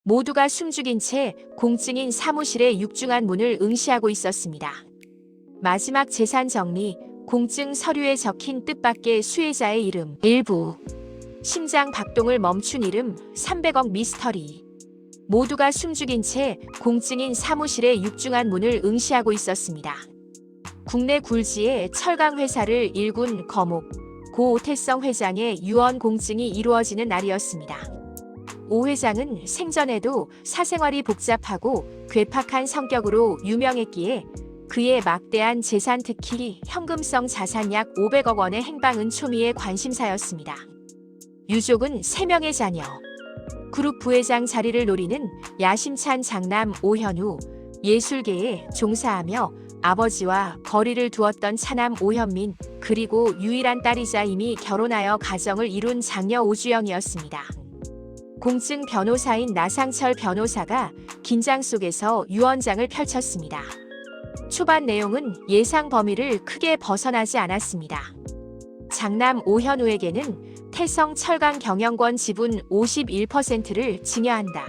모두가 숨죽인 채 공증인 사무실의 육중한 문을 응시하고 있었습니다. 마지막 재산 정리, 공증 서류에 적힌 뜻밖의 수혜자의 이름, 일부. 심장 박동을 멈춘 이름, 300억 미스터리. 모두가 숨죽인 채 공증인 사무실의 육중한 문을 응시하고 있었습니다. 국내 굴지의 철강 회사를 일군 거목, 고 오태성 회장의 유언 공증이 이루어지는 날이었습니다. 오 회장은 생전에도 사생활이 복잡하고 괴팍한 성격으로 유명했기에 그의 막대한 재산, 특히 현금성 자산 약 500억 원의 행방은 초미의 관심사였습니다. 유족은 3명의 자녀. 그룹 부회장 자리를 노리는 야심찬 장남 오현우, 예술계에 종사하며 아버지와 거리를 두었던 차남 오현민, 그리고 유일한 딸이자 이미 결혼하여 가정을 이룬 장녀 오주영이었습니다. 공증 변호사인 나상철 변호사가 긴장 속에서 유언장을 펼쳤습니다. 초반 내용은 예상 범위를 크게 벗어나지 않았습니다. 장남 오현우에게는 태성 철강 경영권 지분 51%를 증여한다.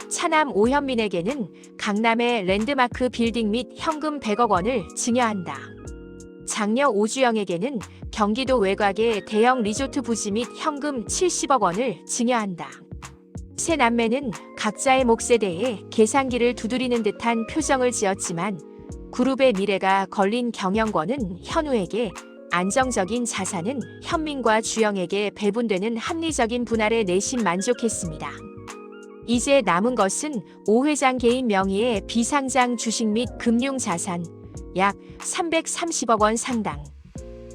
차남 오현민에게는 강남의 랜드마크 빌딩 및 현금 100억 원을 증여한다. 장녀 오주영에게는 경기도 외곽의 대형 리조트 부지 및 현금 70억 원을 증여한다. 세 남매는 각자의 몫에 대해 계산기를 두드리는 듯한 표정을 지었지만 그룹의 미래가 걸린 경영권은 현우에게, 안정적인 자산은 현민과 주영에게 배분되는 합리적인 분할에 내심 만족했습니다. 이제 남은 것은 오 회장 개인 명의의 비상장 주식 및 금융자산 약 330억 원 상당.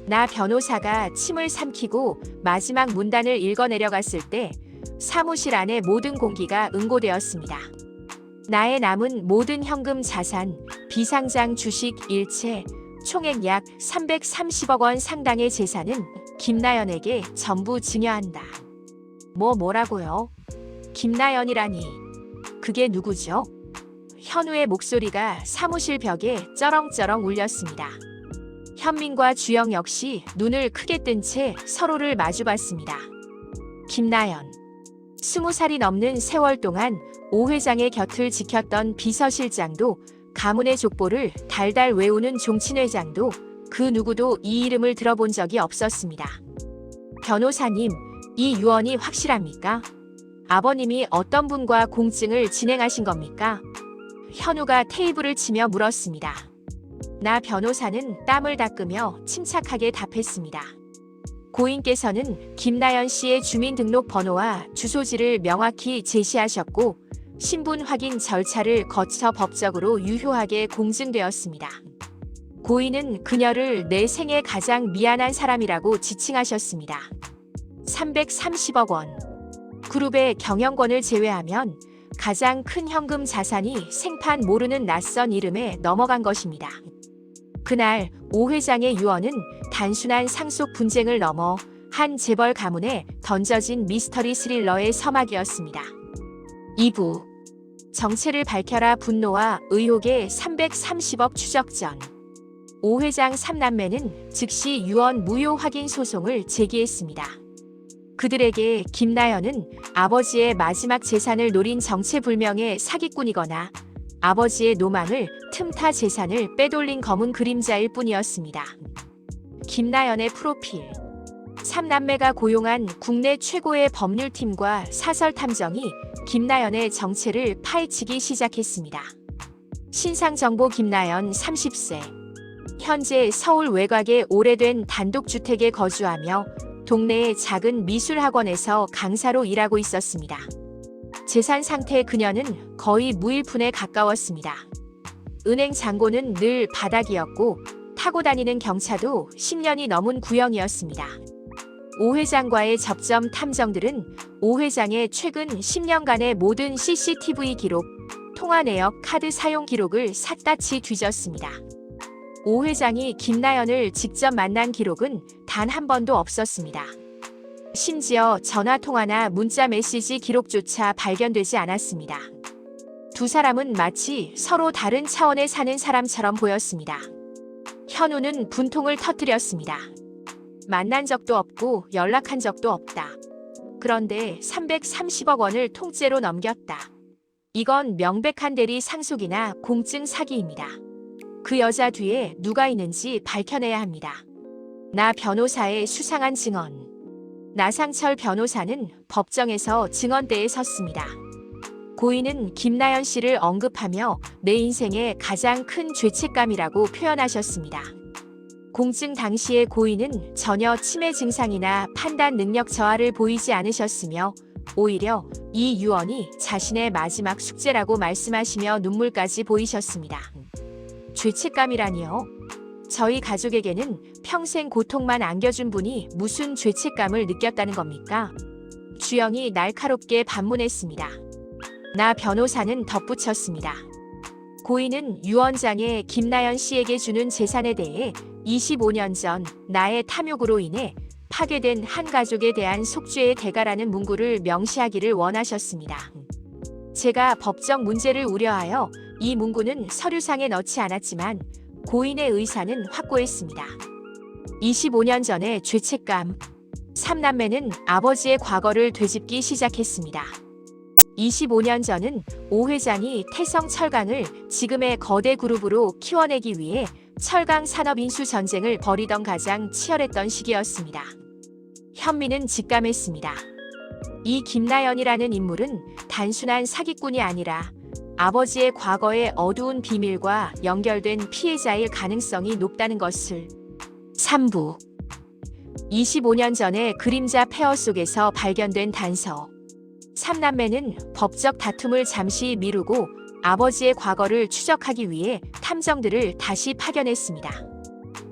나 변호사가 침을 삼키고 마지막 문단을 읽어 내려갔을 때 사무실 안의 모든 공기가 응고되었습니다. 나의 남은 모든 현금 자산, 비상장 주식 일체, 총액 약 330억 원 상당의 재산은 김나연에게 전부 증여한다. 뭐라고요? 김나연이라니. 그게 누구죠? 현우의 목소리가 사무실 벽에 쩌렁쩌렁 울렸습니다. 현민과 주영 역시 눈을 크게 뜬 채 서로를 마주봤습니다. 김나연. 20살이 넘는 세월 동안 오 회장의 곁을 지켰던 비서실장도, 가문의 족보를 달달 외우는 종친회장도 그 누구도 이 이름을 들어본 적이 없었습니다. 변호사님, 이 유언이 확실합니까? 아버님이 어떤 분과 공증을 진행하신 겁니까? 현우가 테이블을 치며 물었습니다. 나 변호사는 땀을 닦으며 침착하게 답했습니다. 고인께서는 김나연 씨의 주민등록번호와 주소지를 명확히 제시하셨고 신분 확인 절차를 거쳐 법적으로 유효하게 공증되었습니다. 고인은 그녀를 내 생에 가장 미안한 사람이라고 지칭하셨습니다. 330억 원. 그룹의 경영권을 제외하면 가장 큰 현금 자산이 생판 모르는 낯선 이름에 넘어간 것입니다. 그날 오 회장의 유언은 단순한 상속 분쟁을 넘어 한 재벌 가문에 던져진 미스터리 스릴러의 서막이었습니다. 2부. 정체를 밝혀라. 분노와 의혹의 330억 추적전. 오 회장 3남매는 즉시 유언 무효 확인 소송을 제기했습니다. 그들에게 김나연은 아버지의 마지막 재산을 노린 정체불명의 사기꾼이거나 아버지의 노망을 틈타 재산을 빼돌린 검은 그림자일 뿐이었습니다. 김나연의 프로필. 3남매가 고용한 국내 최고의 법률팀과 사설탐정이 김나연의 정체를 파헤치기 시작했습니다. 신상정보. 김나연 30세. 현재 서울 외곽의 오래된 단독주택에 거주하며 동네의 작은 미술학원에서 강사로 일하고 있었습니다. 재산 상태. 그녀는 거의 무일푼에 가까웠습니다. 은행 잔고는 늘 바닥이었고 타고 다니는 경차도 10년이 넘은 구형이었습니다. 오 회장과의 접점 탐정들은 오 회장의 최근 10년간의 모든 CCTV 기록, 통화 내역, 카드 사용 기록을 샅샅이 뒤졌습니다. 오 회장이 김나연을 직접 만난 기록은 단 한 번도 없었습니다. 심지어 전화통화나 문자 메시지 기록조차 발견되지 않았습니다. 두 사람은 마치 서로 다른 차원에 사는 사람처럼 보였습니다. 현우는 분통을 터뜨렸습니다. 만난 적도 없고 연락한 적도 없다. 그런데 330억 원을 통째로 넘겼다. 이건 명백한 대리 상속이나 공증 사기입니다. 그 여자 뒤에 누가 있는지 밝혀내야 합니다. 나 변호사의 수상한 증언. 나상철 변호사는 법정에서 증언대에 섰습니다. 고인은 김나연 씨를 언급하며 내 인생의 가장 큰 죄책감이라고 표현하셨습니다. 공증 당시의 고인은 전혀 치매 증상이나 판단 능력 저하를 보이지 않으셨으며 오히려 이 유언이 자신의 마지막 숙제라고 말씀하시며 눈물까지 보이셨습니다. 죄책감이라니요? 저희 가족에게는 평생 고통만 안겨준 분이 무슨 죄책감을 느꼈다는 겁니까? 주영이 날카롭게 반문했습니다. 나 변호사는 덧붙였습니다. 고인은 유언장에 김나연 씨에게 주는 재산에 대해 25년 전 나의 탐욕으로 인해 파괴된 한 가족에 대한 속죄의 대가라는 문구를 명시하기를 원하셨습니다. 제가 법적 문제를 우려하여 이 문구는 서류상에 넣지 않았지만 고인의 의사는 확고했습니다. 25년 전의 죄책감. 3남매는 아버지의 과거를 되짚기 시작했습니다. 25년 전은 오 회장이 태성철강을 지금의 거대 그룹으로 키워내기 위해 철강 산업 인수 전쟁을 벌이던 가장 치열했던 시기였습니다. 현미는 직감했습니다. 이 김나연이라는 인물은 단순한 사기꾼이 아니라 아버지의 과거의 어두운 비밀과 연결된 피해자일 가능성이 높다는 것을. 3부 25년 전의 그림자 폐허 속에서 발견된 단서. 3남매는 법적 다툼을 잠시 미루고 아버지의 과거를 추적하기 위해 탐정들을 다시 파견했습니다.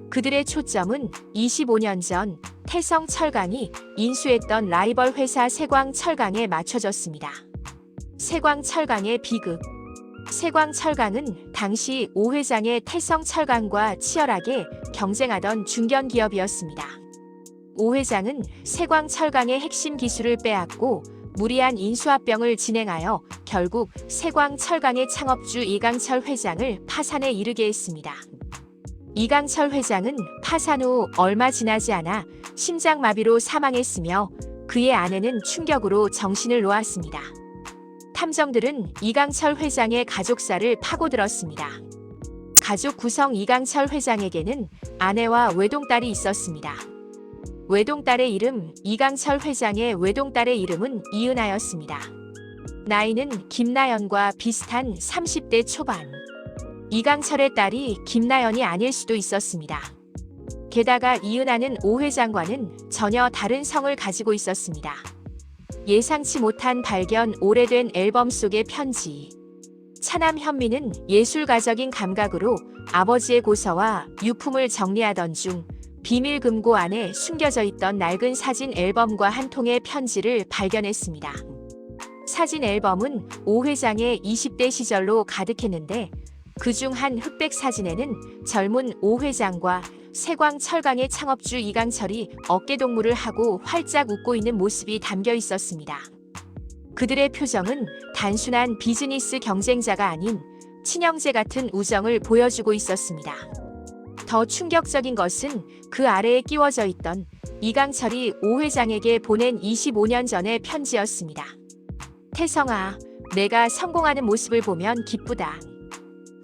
그들의 초점은 25년 전 태성철강이 인수했던 라이벌 회사 세광철강에 맞춰졌습니다. 세광철강의 비극. 세광철강은 당시 오 회장의 태성철강과 치열하게 경쟁하던 중견기업이었습니다. 오 회장은 세광철강의 핵심 기술을 빼앗고 무리한 인수합병을 진행하여 결국 세광철강의 창업주 이강철 회장을 파산에 이르게 했습니다. 이강철 회장은 파산 후 얼마 지나지 않아 심장마비로 사망했으며 그의 아내는 충격으로 정신을 놓았습니다. 탐정들은 이강철 회장의 가족사를 파고들었습니다. 가족 구성. 이강철 회장에게는 아내와 외동딸이 있었습니다. 외동딸의 이름. 이강철 회장의 외동딸의 이름은 이은하였습니다. 나이는 김나연과 비슷한 30대 초반. 이강철의 딸이 김나연이 아닐 수도 있었습니다. 게다가 이은하는 오 회장과는 전혀 다른 성을 가지고 있었습니다. 예상치 못한 발견. 오래된 앨범 속의 편지. 차남 현미는 예술가적인 감각으로 아버지의 고서와 유품을 정리하던 중 비밀 금고 안에 숨겨져 있던 낡은 사진 앨범과 한 통의 편지를 발견했습니다. 사진 앨범은 오 회장의 20대 시절로 가득했는데 그중 한 흑백 사진에는 젊은 오 회장과 세광철강의 창업주 이강철이 어깨동무를 하고 활짝 웃고 있는 모습이 담겨 있었습니다. 그들의 표정은 단순한 비즈니스 경쟁자가 아닌 친형제 같은 우정을 보여주고 있었습니다. 더 충격적인 것은 그 아래에 끼워져 있던 이강철이 오 회장에게 보낸 25년 전의 편지였습니다. 태성아, 내가 성공하는 모습을 보면 기쁘다.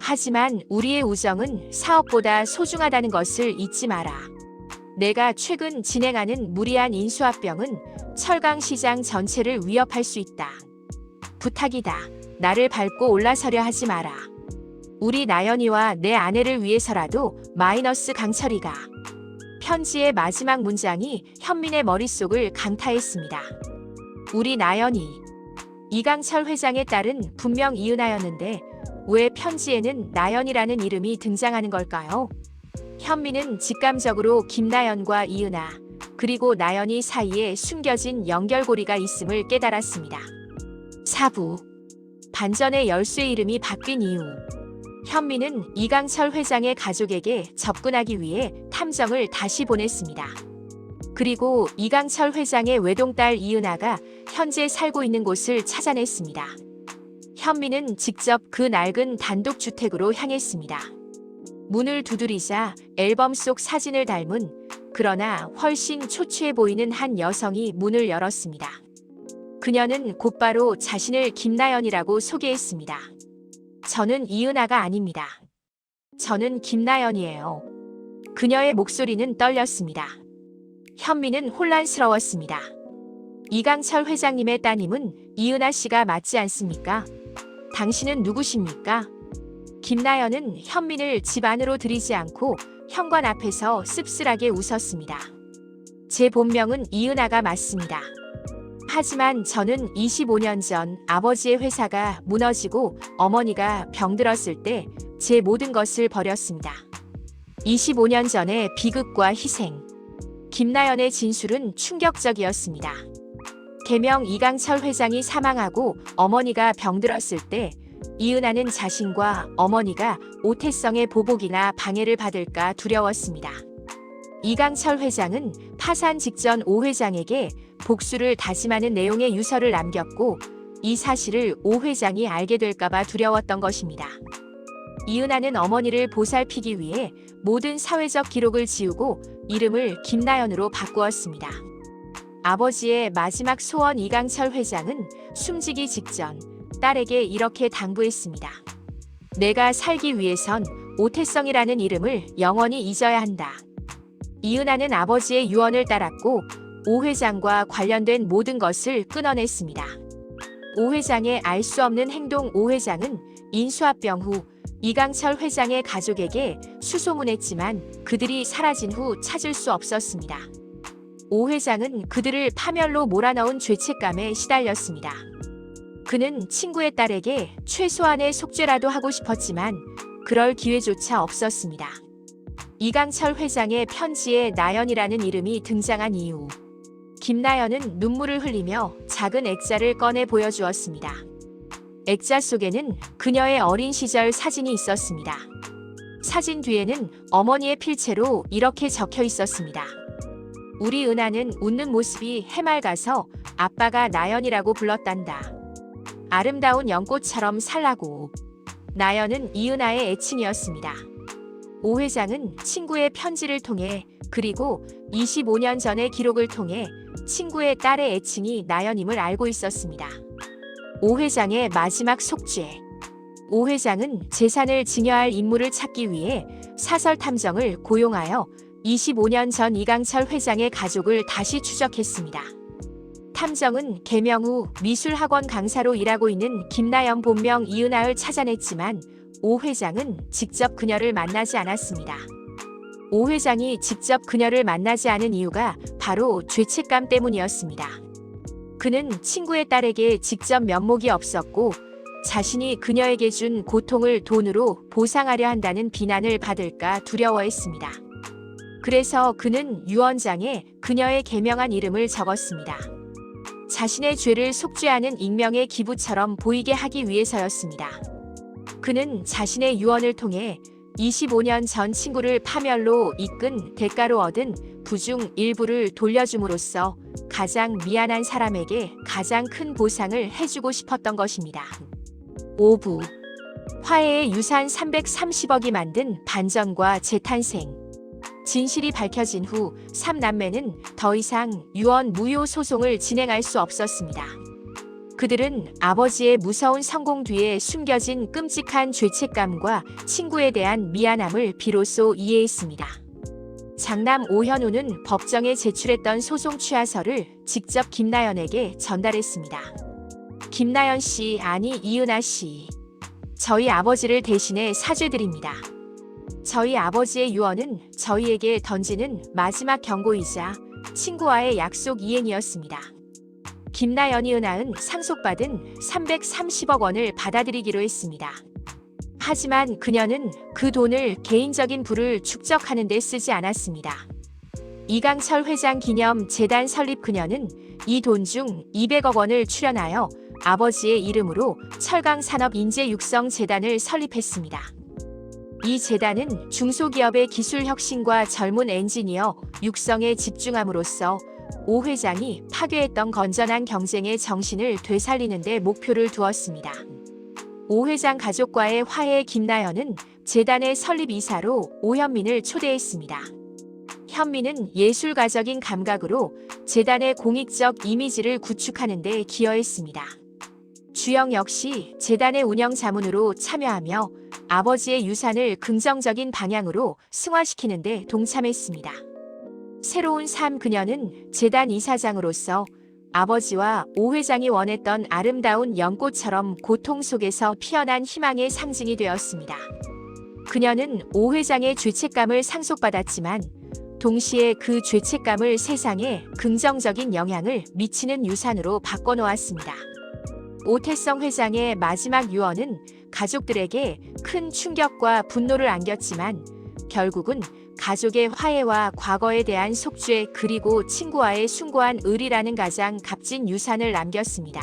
하지만 우리의 우정은 사업보다 소중하다는 것을 잊지 마라. 내가 최근 진행하는 무리한 인수합병은 철강 시장 전체를 위협할 수 있다. 부탁이다. 나를 밟고 올라서려 하지 마라. 우리 나연이와 내 아내를 위해서라도 마이너스 강철이가. 편지의 마지막 문장이 현민의 머릿속을 강타했습니다. 우리 나연이. 이강철 회장의 딸은 분명 이은하였는데 왜 편지에는 나연이라는 이름이 등장하는 걸까요? 현미는 직감적으로 김나연과 이은하, 그리고 나연이 사이에 숨겨진 연결고리가 있음을 깨달았습니다. 4부. 반전의 열쇠. 이름이 바뀐 이유. 현미는 이강철 회장의 가족에게 접근하기 위해 탐정을 다시 보냈습니다. 그리고 이강철 회장의 외동딸 이은하가 현재 살고 있는 곳을 찾아냈습니다. 현미는 직접 그 낡은 단독주택으로 향했습니다. 문을 두드리자 앨범 속 사진을 닮은 그러나 훨씬 초췌해 보이는 한 여성이 문을 열었습니다. 그녀는 곧바로 자신을 김나연이라고 소개했습니다. 저는 이은아가 아닙니다. 저는 김나연이에요. 그녀의 목소리는 떨렸습니다. 현미는 혼란스러웠습니다. 이강철 회장님의 따님은 이은아 씨가 맞지 않습니까? 당신은 누구십니까? 김나연은 현민을 집 안으로 들이지 않고 현관 앞에서 씁쓸하게 웃었습니다. 제 본명은 이은아가 맞습니다. 하지만 저는 25년 전 아버지의 회사가 무너지고 어머니가 병들었을 때 제 모든 것을 버렸습니다. 25년 전의 비극과 희생. 김나연의 진술은 충격적이었습니다. 계명 이강철 회장이 사망하고 어머니가 병들었을 때 이은아는 자신과 어머니가 오태성의 보복이나 방해를 받을까 두려웠습니다. 이강철 회장은 파산 직전 오 회장에게 복수를 다짐하는 내용의 유서를 남겼고 이 사실을 오 회장이 알게 될까봐 두려웠던 것입니다. 이은아는 어머니를 보살피기 위해 모든 사회적 기록을 지우고 이름을 김나연으로 바꾸었습니다. 아버지의 마지막 소원 이강철 회장은 숨지기 직전 딸에게 이렇게 당부했습니다. 내가 살기 위해선 오태성이라는 이름을 영원히 잊어야 한다. 이은아는 아버지의 유언을 따랐고 오 회장과 관련된 모든 것을 끊어냈습니다. 오 회장의 알 수 없는 행동. 오 회장은 인수합병 후 이강철 회장의 가족에게 수소문했지만 그들이 사라진 후 찾을 수 없었습니다. 오 회장은 그들을 파멸로 몰아넣은 죄책감에 시달렸습니다. 그는 친구의 딸에게 최소한의 속죄라도 하고 싶었지만 그럴 기회조차 없었습니다. 이강철 회장의 편지에 나연이라는 이름이 등장한 이후 김나연은 눈물을 흘리며 작은 액자를 꺼내 보여주었습니다. 액자 속에는 그녀의 어린 시절 사진이 있었습니다. 사진 뒤에는 어머니의 필체로 이렇게 적혀 있었습니다. 우리 은하는 웃는 모습이 해맑아서 아빠가 나연이라고 불렀단다. 아름다운 연꽃처럼 살라고. 나연은 이은아의 애칭이었습니다. 오 회장은 친구의 편지를 통해 그리고 25년 전의 기록을 통해 친구의 딸의 애칭이 나연임을 알고 있었습니다. 오 회장의 마지막 속죄. 오 회장은 재산을 증여할 인물을 찾기 위해 사설 탐정을 고용하여 25년 전 이강철 회장의 가족을 다시 추적했습니다. 탐정은 개명 후 미술학원 강사로 일하고 있는 김나연 본명 이은아를 찾아냈지만 오 회장은 직접 그녀를 만나지 않았습니다. 오 회장이 직접 그녀를 만나지 않은 이유가 바로 죄책감 때문이었습니다. 그는 친구의 딸에게 직접 면목이 없었고 자신이 그녀에게 준 고통을 돈으로 보상하려 한다는 비난을 받을까 두려워했습니다. 그래서 그는 유언장에 그녀의 개명한 이름을 적었습니다. 자신의 죄를 속죄하는 익명의 기부처럼 보이게 하기 위해서였습니다. 그는 자신의 유언을 통해 25년 전 친구를 파멸로 이끈 대가로 얻은 부중 일부를 돌려줌으로써 가장 미안한 사람에게 가장 큰 보상을 해주고 싶었던 것입니다. 5부. 화해의 유산 330억이 만든 반전과 재탄생. 진실이 밝혀진 후 3남매는 더 이상 유언 무효 소송을 진행할 수 없었습니다. 그들은 아버지의 무서운 성공 뒤에 숨겨진 끔찍한 죄책감과 친구에 대한 미안함을 비로소 이해했습니다. 장남 오현우는 법정에 제출했던 소송 취하서를 직접 김나연에게 전달했습니다. 김나연 씨, 아니 이은아 씨. 저희 아버지를 대신해 사죄드립니다. 저희 아버지의 유언은 저희에게 던지는 마지막 경고이자 친구와의 약속 이행이었습니다. 김나연이 은하은 상속받은 330억 원을 받아들이기로 했습니다. 하지만 그녀는 그 돈을 개인적인 부를 축적하는 데 쓰지 않았습니다. 이강철 회장 기념 재단 설립. 그녀는 이 돈 중 200억 원을 출연하여 아버지의 이름으로 철강산업인재육성재단을 설립했습니다. 이 재단은 중소기업의 기술 혁신과 젊은 엔지니어 육성에 집중함으로써 오 회장이 파괴했던 건전한 경쟁의 정신을 되살리는 데 목표를 두었습니다. 오 회장 가족과의 화해에 김나연은 재단의 설립 이사로 오현민을 초대했습니다. 현미는 예술가적인 감각으로 재단의 공익적 이미지를 구축하는 데 기여했습니다. 주영 역시 재단의 운영 자문으로 참여하며 아버지의 유산을 긍정적인 방향으로 승화시키는 데 동참했습니다. 새로운 삶 그녀는 재단 이사장으로서 아버지와 오 회장이 원했던 아름다운 연꽃처럼 고통 속에서 피어난 희망의 상징이 되었습니다. 그녀는 오 회장의 죄책감을 상속받았지만 동시에 그 죄책감을 세상에 긍정적인 영향을 미치는 유산으로 바꿔놓았습니다. 오태성 회장의 마지막 유언은 가족들에게 큰 충격과 분노를 안겼지만 결국은 가족의 화해와 과거에 대한 속죄 그리고 친구와의 숭고한 의리라는 가장 값진 유산을 남겼습니다.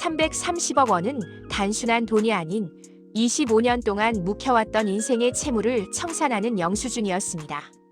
330억 원은 단순한 돈이 아닌 25년 동안 묵혀왔던 인생의 채무를 청산하는 영수증이었습니다.